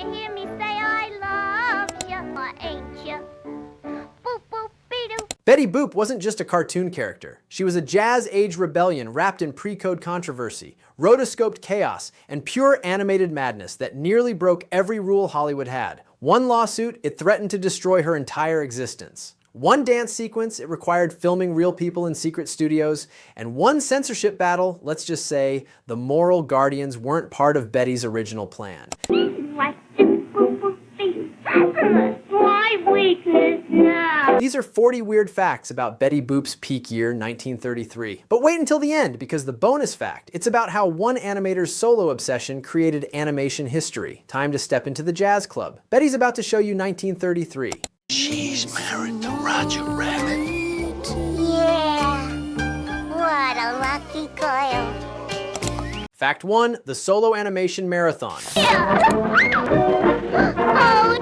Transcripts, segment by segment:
you hear me say I love you, or ain't you? Boop-Oop-a-Doop. Betty Boop wasn't just a cartoon character. She was a jazz-age rebellion wrapped in pre-code controversy, rotoscoped chaos, and pure animated madness that nearly broke every rule Hollywood had. One lawsuit, it threatened to destroy her entire existence. One dance sequence, it required filming real people in secret studios. And one censorship battle, let's just say, the moral guardians weren't part of Betty's original plan. What's in Boop-Oop's face? My weakness now. These are 40 weird facts about Betty Boop's peak year, 1933. But wait until the end, because the bonus fact, it's about how one animator's solo obsession created animation history. Time to step into the jazz club. Betty's about to show you 1933. She's married to Roger Rabbit. Yeah. What a lucky girl. Fact 1, the solo animation marathon. Oh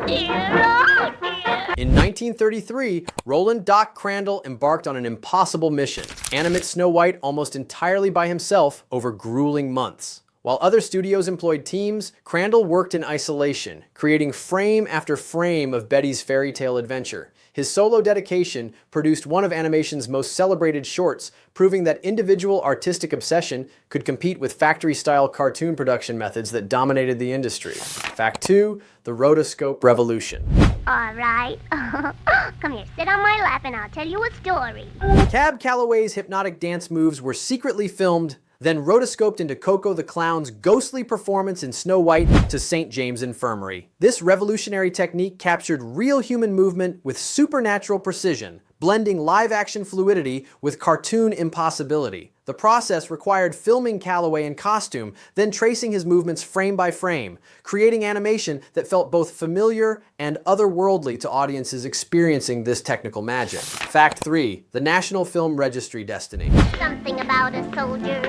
dear, oh dear. In 1933, Roland Doc Crandall embarked on an impossible mission. Animate Snow White almost entirely by himself over grueling months. While other studios employed teams, Crandall worked in isolation, creating frame after frame of Betty's fairy tale adventure. His solo dedication produced one of animation's most celebrated shorts, proving that individual artistic obsession could compete with factory-style cartoon production methods that dominated the industry. Fact 2, the rotoscope revolution. All right. Come here, sit on my lap and I'll tell you a story. Cab Calloway's hypnotic dance moves were secretly filmed, then rotoscoped into Coco the Clown's ghostly performance in Snow White to St. James Infirmary. This revolutionary technique captured real human movement with supernatural precision, blending live-action fluidity with cartoon impossibility. The process required filming Calloway in costume, then tracing his movements frame by frame, creating animation that felt both familiar and otherworldly to audiences experiencing this technical magic. Fact 3, the National Film Registry destiny. Something about a soldier,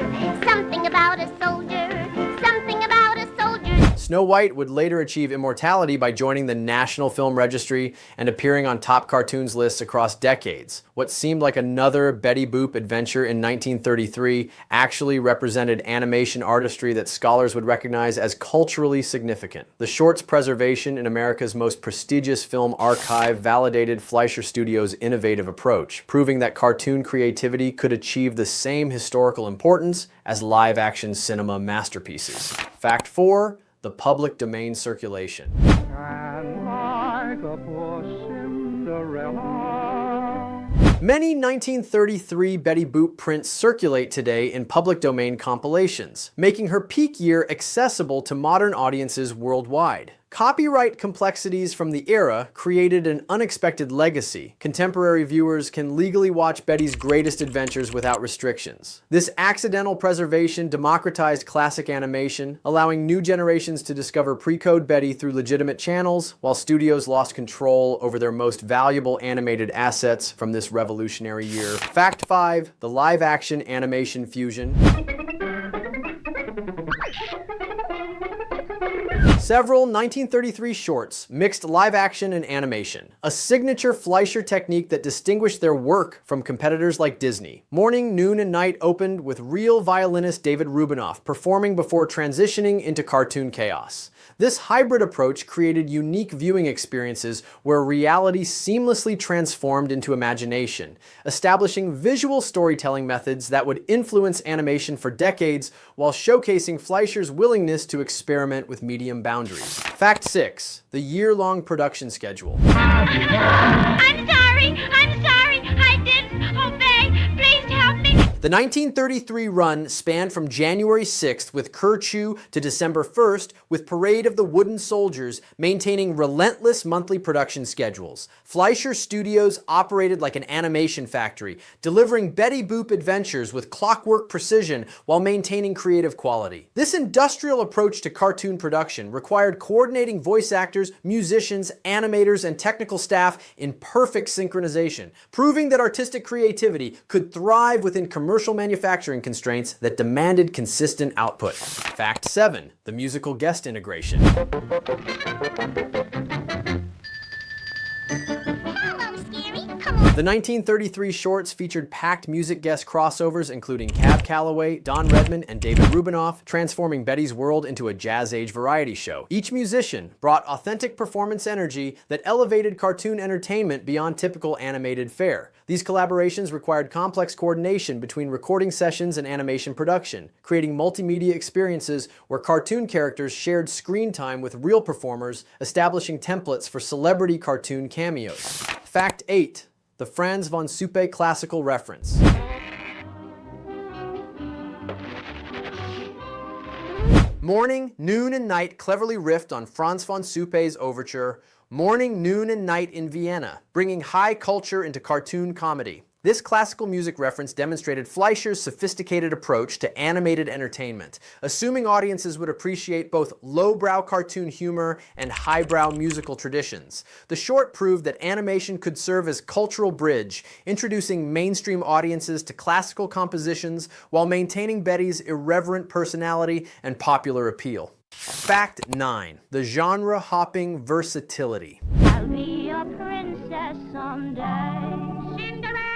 something about a soldier, something about a soldier. Snow White would later achieve immortality by joining the National Film Registry and appearing on top cartoons lists across decades. What seemed like another Betty Boop adventure in 1933 actually represented animation artistry that scholars would recognize as culturally significant. The short's preservation in America's most prestigious film archive validated Fleischer Studios' innovative approach, proving that cartoon creativity could achieve the same historical importance as live-action cinema masterpieces. Fact 4, the public domain circulation. And like a poor Cinderella. Many 1933 Betty Boop prints circulate today in public domain compilations, making her peak year accessible to modern audiences worldwide. Copyright complexities from the era created an unexpected legacy. Contemporary viewers can legally watch Betty's greatest adventures without restrictions. This accidental preservation democratized classic animation, allowing new generations to discover pre-code Betty through legitimate channels, while studios lost control over their most valuable animated assets from this revolutionary year. Fact 5, the live-action animation fusion. Several 1933 shorts mixed live action and animation, a signature Fleischer technique that distinguished their work from competitors like Disney. Morning, Noon, and Night opened with real violinist David Rubinoff performing before transitioning into cartoon chaos. This hybrid approach created unique viewing experiences where reality seamlessly transformed into imagination, establishing visual storytelling methods that would influence animation for decades while showcasing Fleischer's willingness to experiment with medium boundaries. Fact 6, the year-long production schedule. I'm sorry, I didn't obey. Please help me. The 1933 run spanned from January 6th with Kerchoo to December 1st with Parade of the Wooden Soldiers, maintaining relentless monthly production schedules. Fleischer Studios operated like an animation factory, delivering Betty Boop adventures with clockwork precision while maintaining creative quality. This industrial approach to cartoon production required coordinating voice actors, musicians, animators, and technical staff in perfect synchronization, proving that artistic creativity could thrive within commercial manufacturing constraints that demanded consistent output. Fact 7, the musical guest integration. Hello, Scary. Come on The 1933 shorts featured packed music guest crossovers including Cab Calloway, Don Redman, and David Rubinoff, transforming Betty's world into a jazz-age variety show. Each musician brought authentic performance energy that elevated cartoon entertainment beyond typical animated fare. These collaborations required complex coordination between recording sessions and animation production, creating multimedia experiences where cartoon characters shared screen time with real performers, establishing templates for celebrity cartoon cameos. Fact 8. The Franz von Suppe classical reference. Morning, noon, and night cleverly riffed on Franz von Suppe's overture, Morning, Noon, and Night in Vienna, bringing high culture into cartoon comedy. This classical music reference demonstrated Fleischer's sophisticated approach to animated entertainment, assuming audiences would appreciate both lowbrow cartoon humor and highbrow musical traditions. The short proved that animation could serve as cultural bridge, introducing mainstream audiences to classical compositions while maintaining Betty's irreverent personality and popular appeal. Fact 9. The genre-hopping versatility. I'll be a princess someday. Cinderella!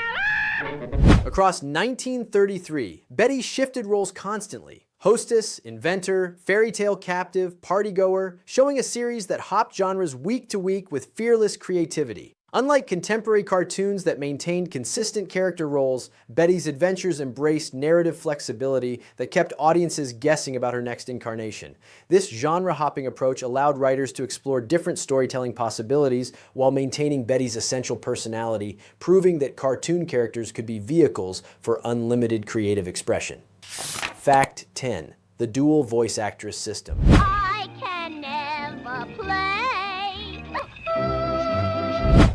Across 1933, Betty shifted roles constantly. Hostess, inventor, fairy tale captive, partygoer, showing a series that hopped genres week to week with fearless creativity. Unlike contemporary cartoons that maintained consistent character roles, Betty's adventures embraced narrative flexibility that kept audiences guessing about her next incarnation. This genre-hopping approach allowed writers to explore different storytelling possibilities while maintaining Betty's essential personality, proving that cartoon characters could be vehicles for unlimited creative expression. Fact 10. The dual voice actress system. I can never play.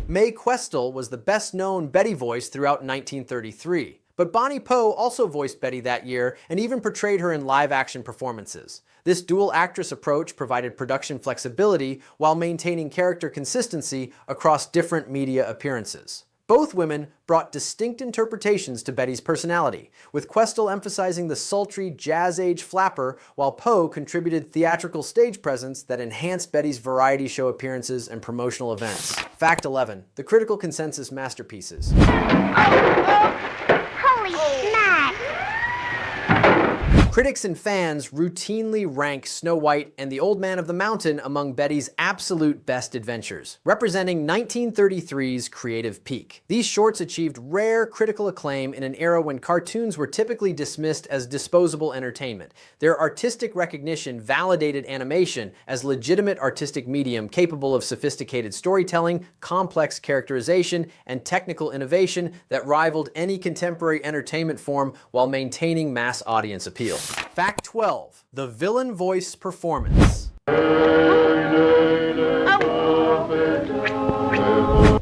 Mae Questel was the best-known Betty voice throughout 1933, but Bonnie Poe also voiced Betty that year and even portrayed her in live-action performances. This dual actress approach provided production flexibility while maintaining character consistency across different media appearances. Both women brought distinct interpretations to Betty's personality, with Questel emphasizing the sultry, jazz-age flapper, while Poe contributed theatrical stage presence that enhanced Betty's variety show appearances and promotional events. Fact 11. The critical consensus masterpieces. Holy smack! Critics and fans routinely rank Snow White and the Old Man of the Mountain among Betty's absolute best adventures, representing 1933's creative peak. These shorts achieved rare critical acclaim in an era when cartoons were typically dismissed as disposable entertainment. Their artistic recognition validated animation as legitimate artistic medium capable of sophisticated storytelling, complex characterization, and technical innovation that rivaled any contemporary entertainment form while maintaining mass audience appeal. Fact 12. The villain voice performance.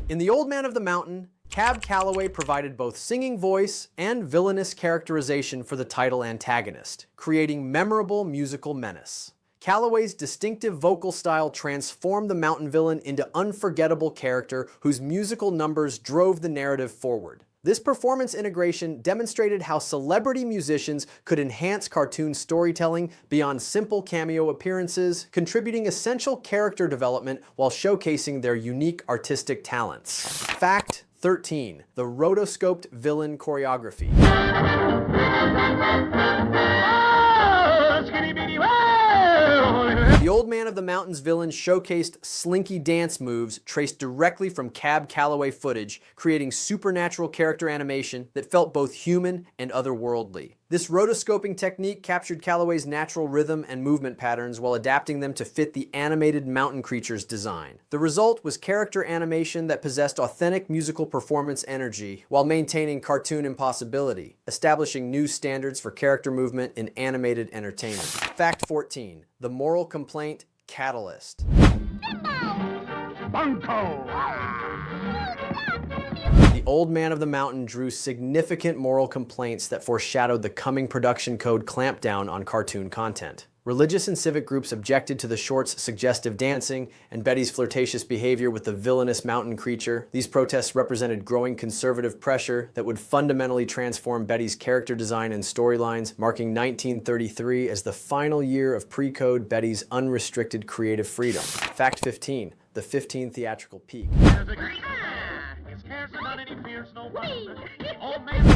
In The Old Man of the Mountain, Cab Calloway provided both singing voice and villainous characterization for the title antagonist, creating memorable musical menace. Calloway's distinctive vocal style transformed the mountain villain into unforgettable character whose musical numbers drove the narrative forward. This performance integration demonstrated how celebrity musicians could enhance cartoon storytelling beyond simple cameo appearances, contributing essential character development while showcasing their unique artistic talents. Fact 13. The rotoscoped villain choreography. The Old Man of the Mountain's villains showcased slinky dance moves traced directly from Cab Calloway footage, creating supernatural character animation that felt both human and otherworldly. This rotoscoping technique captured Calloway's natural rhythm and movement patterns while adapting them to fit the animated mountain creature's design. The result was character animation that possessed authentic musical performance energy while maintaining cartoon impossibility, establishing new standards for character movement in animated entertainment. Fact 14. The moral complaint catalyst. Bunko! The Old Man of the Mountain drew significant moral complaints that foreshadowed the coming production code clampdown on cartoon content. Religious and civic groups objected to the short's suggestive dancing and Betty's flirtatious behavior with the villainous mountain creature. These protests represented growing conservative pressure that would fundamentally transform Betty's character design and storylines, marking 1933 as the final year of pre-code Betty's unrestricted creative freedom. Fact 15. The 15 theatrical peak. cares about any fears, no one.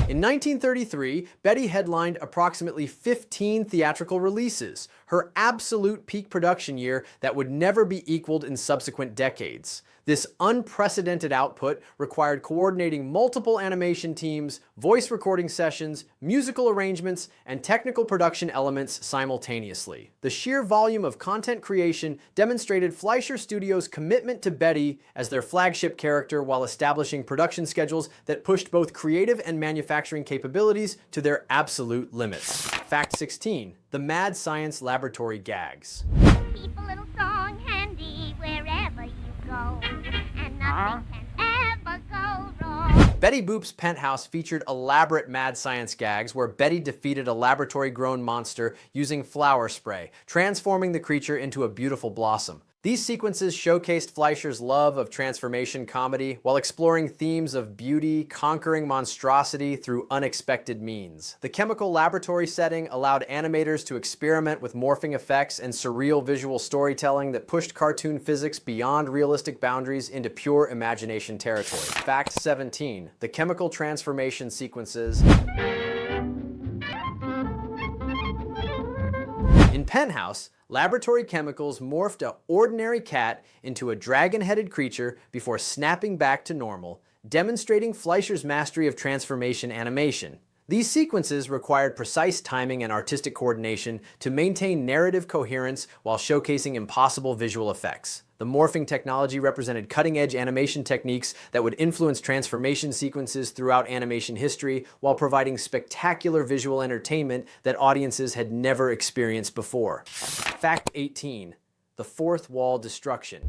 In 1933, Betty headlined approximately 15 theatrical releases, her absolute peak production year that would never be equaled in subsequent decades. This unprecedented output required coordinating multiple animation teams, voice recording sessions, musical arrangements, and technical production elements simultaneously. The sheer volume of content creation demonstrated Fleischer Studios' commitment to Betty as their flagship character while establishing production schedules that pushed both creative and manufacturing capabilities to their absolute limits. Fact 16. The Mad Science Laboratory gags. Keep a little song handy wherever you go, and nothing can ever go wrong. Betty Boop's penthouse featured elaborate mad science gags where Betty defeated a laboratory-grown monster using flower spray, transforming the creature into a beautiful blossom. These sequences showcased Fleischer's love of transformation comedy while exploring themes of beauty, conquering monstrosity through unexpected means. The chemical laboratory setting allowed animators to experiment with morphing effects and surreal visual storytelling that pushed cartoon physics beyond realistic boundaries into pure imagination territory. Fact 17. The chemical transformation sequences. In Penthouse, laboratory chemicals morphed an ordinary cat into a dragon-headed creature before snapping back to normal, demonstrating Fleischer's mastery of transformation animation. These sequences required precise timing and artistic coordination to maintain narrative coherence while showcasing impossible visual effects. The morphing technology represented cutting-edge animation techniques that would influence transformation sequences throughout animation history while providing spectacular visual entertainment that audiences had never experienced before. Fact 18. The fourth wall destruction.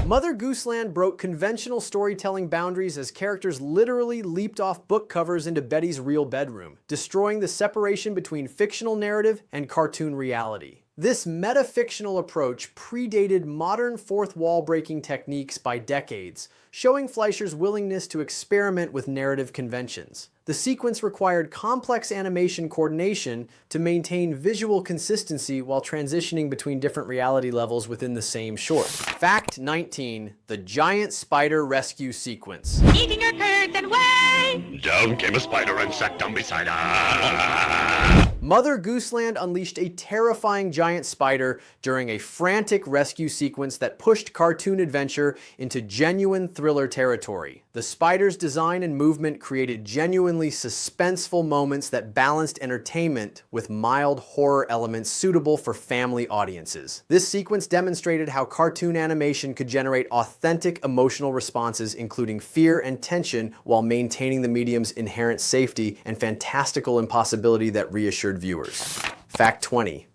Mother Gooseland broke conventional storytelling boundaries as characters literally leaped off book covers into Betty's real bedroom, destroying the separation between fictional narrative and cartoon reality. This metafictional approach predated modern fourth wall breaking techniques by decades, showing Fleischer's willingness to experiment with narrative conventions. The sequence required complex animation coordination to maintain visual consistency while transitioning between different reality levels within the same short. Fact 19. The giant spider rescue sequence. Eating your curds and whey! Down came a spider and sat down beside her. Mother Gooseland unleashed a terrifying giant spider during a frantic rescue sequence that pushed cartoon adventure into genuine thriller territory. The spider's design and movement created genuinely suspenseful moments that balanced entertainment with mild horror elements suitable for family audiences. This sequence demonstrated how cartoon animation could generate authentic emotional responses, including fear and tension, while maintaining the medium's inherent safety and fantastical impossibility that reassured viewers. Fact 20.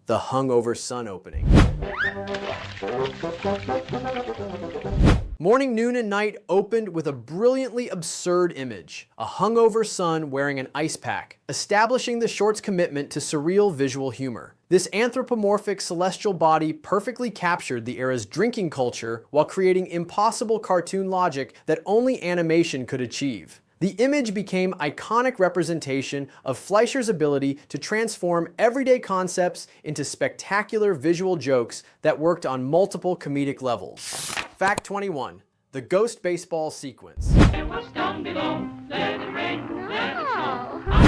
The hungover sun opening. Morning, Noon, and Night opened with a brilliantly absurd image, a hungover sun wearing an ice pack, establishing the short's commitment to surreal visual humor. This anthropomorphic celestial body perfectly captured the era's drinking culture while creating impossible cartoon logic that only animation could achieve. The image became iconic representation of Fleischer's ability to transform everyday concepts into spectacular visual jokes that worked on multiple comedic levels. Fact 21. The ghost baseball sequence.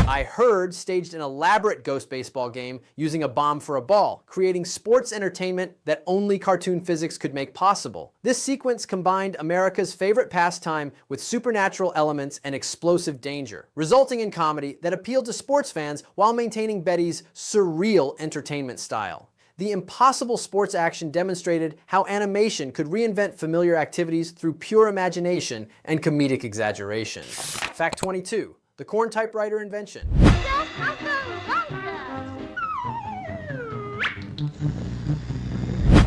I Heard staged an elaborate ghost baseball game using a bomb for a ball, creating sports entertainment that only cartoon physics could make possible. This sequence combined America's favorite pastime with supernatural elements and explosive danger, resulting in comedy that appealed to sports fans while maintaining Betty's surreal entertainment style. The impossible sports action demonstrated how animation could reinvent familiar activities through pure imagination and comedic exaggeration. Fact 22. The corn typewriter invention.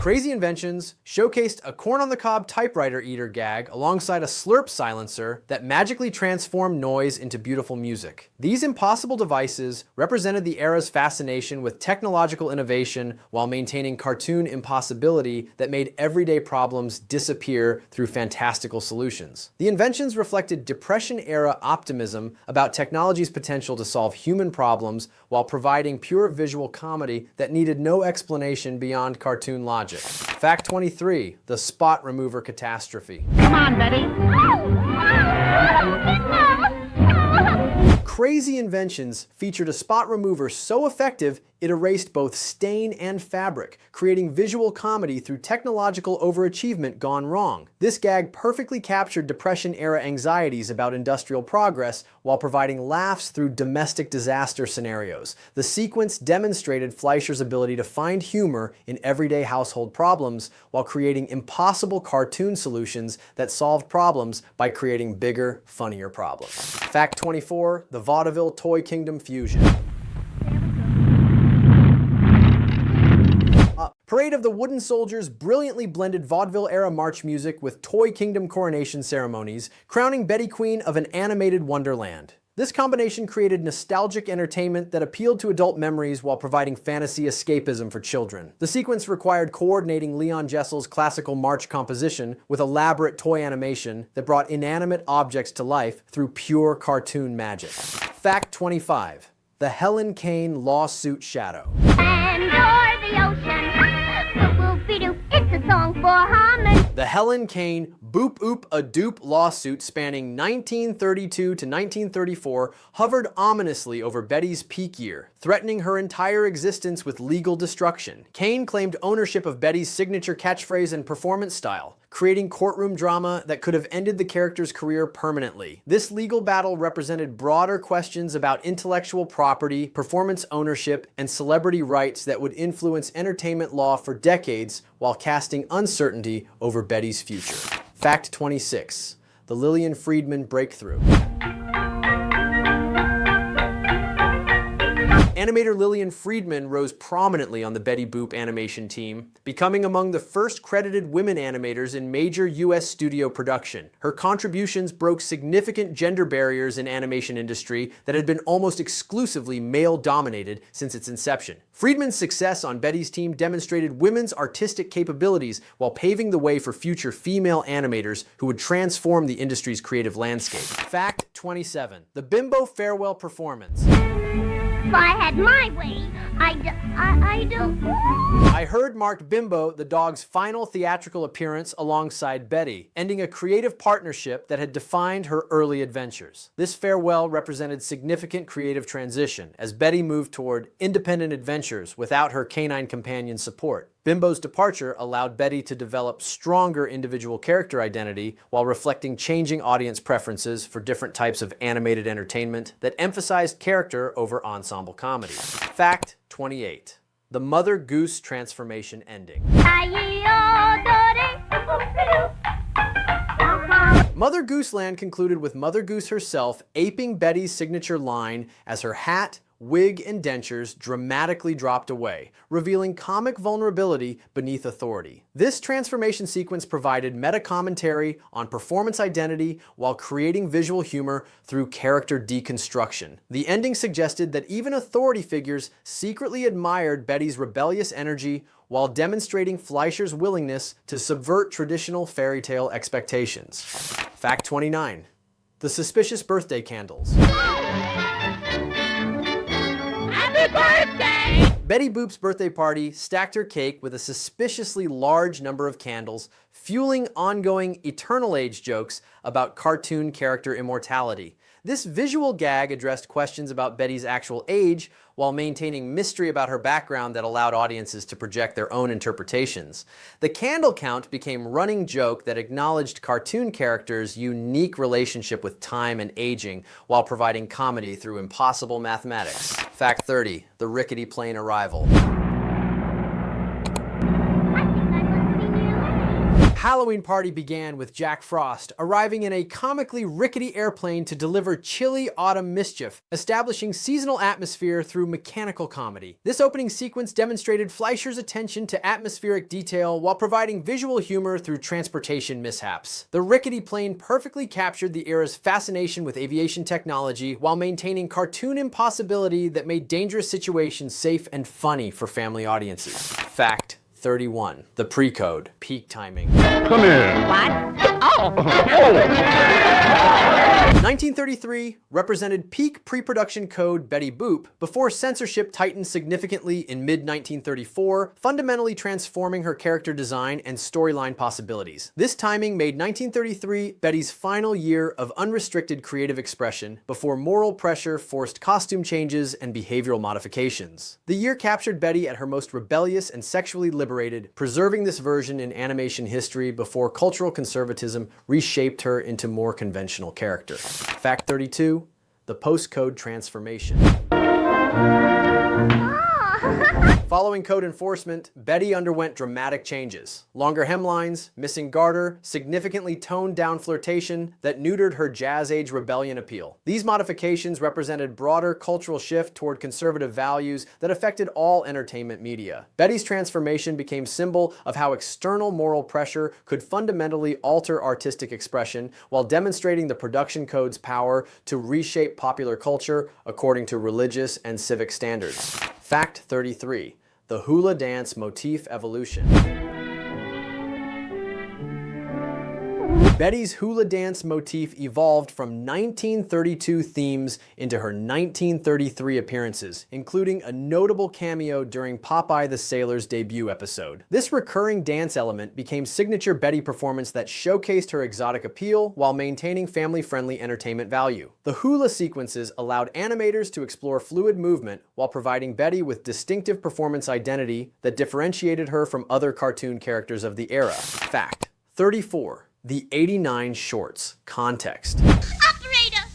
Crazy Inventions showcased a corn-on-the-cob typewriter eater gag alongside a slurp silencer that magically transformed noise into beautiful music. These impossible devices represented the era's fascination with technological innovation while maintaining cartoon impossibility that made everyday problems disappear through fantastical solutions. The inventions reflected Depression-era optimism about technology's potential to solve human problems while providing pure visual comedy that needed no explanation beyond cartoon logic. Fact 23, the spot remover catastrophe. Come on, Betty. Crazy Inventions featured a spot remover so effective it erased both stain and fabric, creating visual comedy through technological overachievement gone wrong. This gag perfectly captured Depression-era anxieties about industrial progress while providing laughs through domestic disaster scenarios. The sequence demonstrated Fleischer's ability to find humor in everyday household problems while creating impossible cartoon solutions that solved problems by creating bigger, funnier problems. Fact 24, the Vaudeville Toy Kingdom fusion. Parade of the Wooden Soldiers brilliantly blended vaudeville-era march music with Toy Kingdom coronation ceremonies, crowning Betty Queen of an animated wonderland. This combination created nostalgic entertainment that appealed to adult memories while providing fantasy escapism for children. The sequence required coordinating Leon Jessel's classical march composition with elaborate toy animation that brought inanimate objects to life through pure cartoon magic. Fact 25. The Helen Kane lawsuit shadow. And o'er the ocean, boop-oop-a-doop, it's a song for harmony. The Helen Kane Boop-Oop-a-Doop lawsuit spanning 1932 to 1934 hovered ominously over Betty's peak year, threatening her entire existence with legal destruction. Kane claimed ownership of Betty's signature catchphrase and performance style, creating courtroom drama that could have ended the character's career permanently. This legal battle represented broader questions about intellectual property, performance ownership, and celebrity rights that would influence entertainment law for decades while casting uncertainty over Betty's future. Fact 26. The Lillian Friedman breakthrough. Animator Lillian Friedman rose prominently on the Betty Boop animation team, becoming among the first credited women animators in major US studio production. Her contributions broke significant gender barriers in animation industry that had been almost exclusively male-dominated since its inception. Friedman's success on Betty's team demonstrated women's artistic capabilities while paving the way for future female animators who would transform the industry's creative landscape. Fact 27. The Bimbo farewell performance. If I had my way, I do. I Heard marked Bimbo, the dog's final theatrical appearance alongside Betty, ending a creative partnership that had defined her early adventures. This farewell represented significant creative transition as Betty moved toward independent adventures without her canine companion's support. Bimbo's departure allowed Betty to develop stronger individual character identity while reflecting changing audience preferences for different types of animated entertainment that emphasized character over ensemble comedy. Fact 28. The Mother Goose transformation ending. Mother Gooseland concluded with Mother Goose herself aping Betty's signature line as her hat, wig, and dentures dramatically dropped away, revealing comic vulnerability beneath authority. This transformation sequence provided meta-commentary on performance identity while creating visual humor through character deconstruction. The ending suggested that even authority figures secretly admired Betty's rebellious energy while demonstrating Fleischer's willingness to subvert traditional fairy tale expectations. Fact 29. The suspicious birthday candles. Birthday! Betty Boop's birthday party stacked her cake with a suspiciously large number of candles, fueling ongoing eternal age jokes about cartoon character immortality. This visual gag addressed questions about Betty's actual age while maintaining mystery about her background that allowed audiences to project their own interpretations. The candle count became a running joke that acknowledged cartoon characters' unique relationship with time and aging while providing comedy through impossible mathematics. Fact 30. The rickety plane arrival. Halloween party began with Jack Frost arriving in a comically rickety airplane to deliver chilly autumn mischief, establishing seasonal atmosphere through mechanical comedy. This opening sequence demonstrated Fleischer's attention to atmospheric detail while providing visual humor through transportation mishaps. The rickety plane perfectly captured the era's fascination with aviation technology while maintaining cartoon impossibility that made dangerous situations safe and funny for family audiences. Fact 31. The pre-code, peak timing. Come here. What? Oh! 1933 represented peak pre-production code Betty Boop before censorship tightened significantly in mid-1934, fundamentally transforming her character design and storyline possibilities. This timing made 1933 Betty's final year of unrestricted creative expression before moral pressure forced costume changes and behavioral modifications. The year captured Betty at her most rebellious and sexually liberated, preserving this version in animation history before cultural conservatism reshaped her into more conventional character. Fact 32, the postcode transformation. Following code enforcement, Betty underwent dramatic changes. Longer hemlines, missing garter, significantly toned down flirtation that neutered her jazz-age rebellion appeal. These modifications represented broader cultural shift toward conservative values that affected all entertainment media. Betty's transformation became symbol of how external moral pressure could fundamentally alter artistic expression while demonstrating the production code's power to reshape popular culture according to religious and civic standards. Fact 33. The hula dance motif evolution. Betty's hula dance motif evolved from 1932 themes into her 1933 appearances, including a notable cameo during Popeye the Sailor's debut episode. This recurring dance element became signature Betty performance that showcased her exotic appeal while maintaining family-friendly entertainment value. The hula sequences allowed animators to explore fluid movement while providing Betty with distinctive performance identity that differentiated her from other cartoon characters of the era. Fact 34. The 89 shorts. Context. Operator!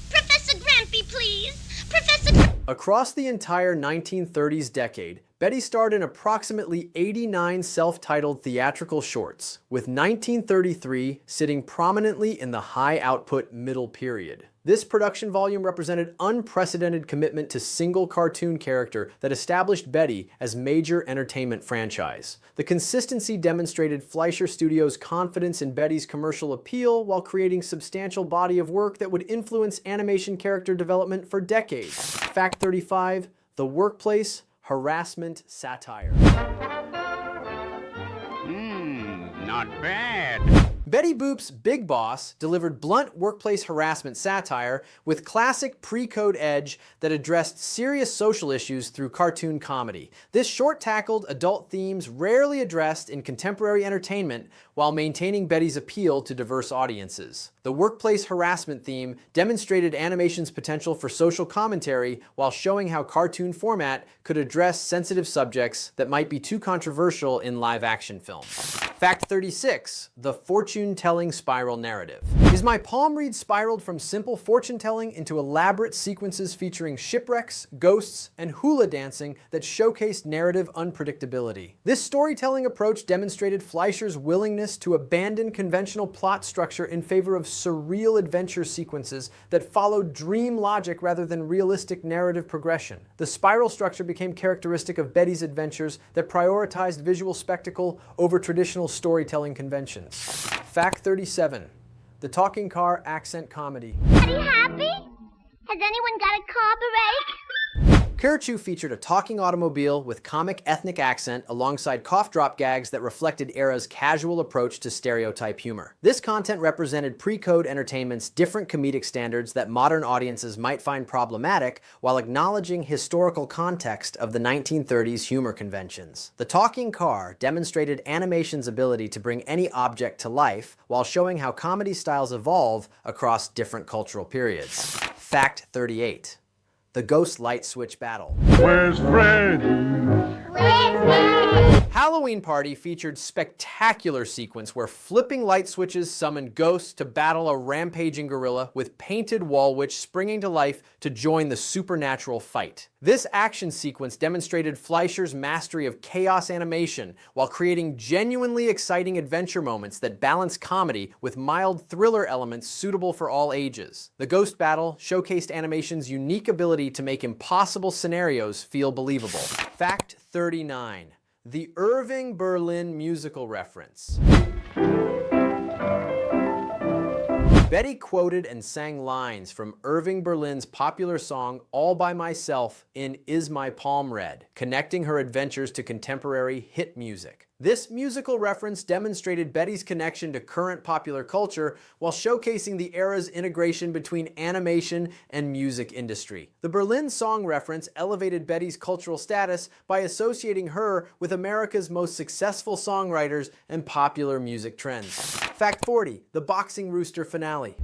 Professor Grampy, please! Professor... Across the entire 1930s decade, Betty starred in approximately 89 self-titled theatrical shorts, with 1933 sitting prominently in the high-output middle period. This production volume represented unprecedented commitment to single cartoon character that established Betty as major entertainment franchise. The consistency demonstrated Fleischer Studios' confidence in Betty's commercial appeal while creating substantial body of work that would influence animation character development for decades. Fact 35, the workplace harassment satire. Not bad. Betty Boop's Big Boss delivered blunt workplace harassment satire with classic pre-code edge that addressed serious social issues through cartoon comedy. This short tackled adult themes rarely addressed in contemporary entertainment while maintaining Betty's appeal to diverse audiences. The workplace harassment theme demonstrated animation's potential for social commentary while showing how cartoon format could address sensitive subjects that might be too controversial in live-action films. Fact 36, the fortune-telling spiral narrative. Is my palm read spiraled from simple fortune-telling into elaborate sequences featuring shipwrecks, ghosts, and hula dancing that showcased narrative unpredictability. This storytelling approach demonstrated Fleischer's willingness to abandon conventional plot structure in favor of surreal adventure sequences that followed dream logic rather than realistic narrative progression. The spiral structure became characteristic of Betty's adventures that prioritized visual spectacle over traditional storytelling conventions. Fact 37. The talking car accent comedy. Are you happy? Has anyone got a carburetor? Karachu featured a talking automobile with comic ethnic accent alongside cough drop gags that reflected era's casual approach to stereotype humor. This content represented pre-code entertainment's different comedic standards that modern audiences might find problematic while acknowledging historical context of the 1930s humor conventions. The talking car demonstrated animation's ability to bring any object to life while showing how comedy styles evolve across different cultural periods. Fact 38. The Ghost Light Switch Battle. Where's Fred? Halloween Party featured spectacular sequence where flipping light switches summoned ghosts to battle a rampaging gorilla with painted wall witch springing to life to join the supernatural fight. This action sequence demonstrated Fleischer's mastery of chaos animation while creating genuinely exciting adventure moments that balance comedy with mild thriller elements suitable for all ages. The ghost battle showcased animation's unique ability to make impossible scenarios feel believable. Fact 39. The Irving Berlin musical reference. Betty quoted and sang lines from Irving Berlin's popular song All by Myself in Is My Palm Red, connecting her adventures to contemporary hit music. This musical reference demonstrated Betty's connection to current popular culture while showcasing the era's integration between animation and music industry. The Berlin song reference elevated Betty's cultural status by associating her with America's most successful songwriters and popular music trends. Fact 40, the Boxing Rooster finale.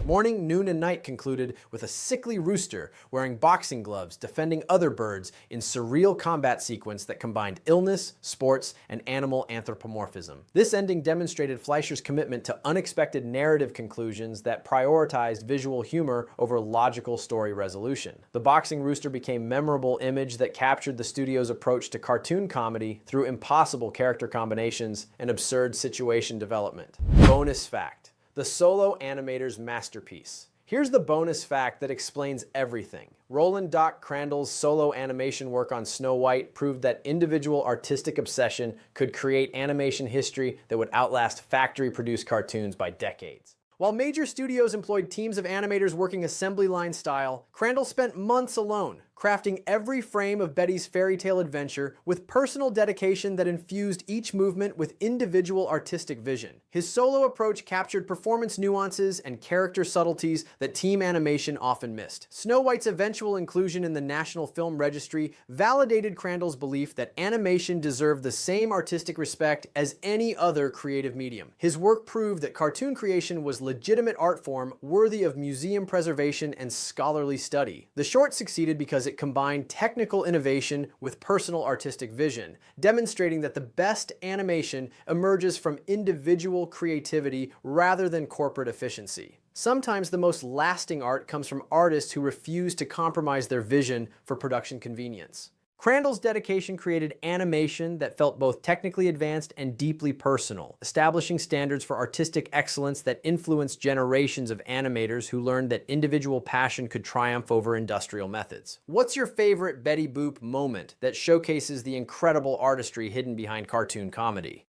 Morning, noon, and night concluded with a sickly rooster wearing boxing gloves defending other birds in surreal combat sequence that combined illness, sports, and animal anthropomorphism. This ending demonstrated Fleischer's commitment to unexpected narrative conclusions that prioritized visual humor over logical story resolution. The boxing rooster became a memorable image that captured the studio's approach to cartoon comedy through impossible character combinations and absurd situation development. Bonus fact: the solo animator's masterpiece. Here's the bonus fact that explains everything. Roland Doc Crandall's solo animation work on Snow White proved that individual artistic obsession could create animation history that would outlast factory-produced cartoons by decades. While major studios employed teams of animators working assembly line style, Crandall spent months alone, crafting every frame of Betty's fairy tale adventure with personal dedication that infused each movement with individual artistic vision. His solo approach captured performance nuances and character subtleties that team animation often missed. Snow White's eventual inclusion in the National Film Registry validated Crandall's belief that animation deserved the same artistic respect as any other creative medium. His work proved that cartoon creation was legitimate art form worthy of museum preservation and scholarly study. The short succeeded because it combined technical innovation with personal artistic vision, demonstrating that the best animation emerges from individual creativity rather than corporate efficiency. Sometimes the most lasting art comes from artists who refuse to compromise their vision for production convenience. Crandall's dedication created animation that felt both technically advanced and deeply personal, establishing standards for artistic excellence that influenced generations of animators who learned that individual passion could triumph over industrial methods. What's your favorite Betty Boop moment that showcases the incredible artistry hidden behind cartoon comedy?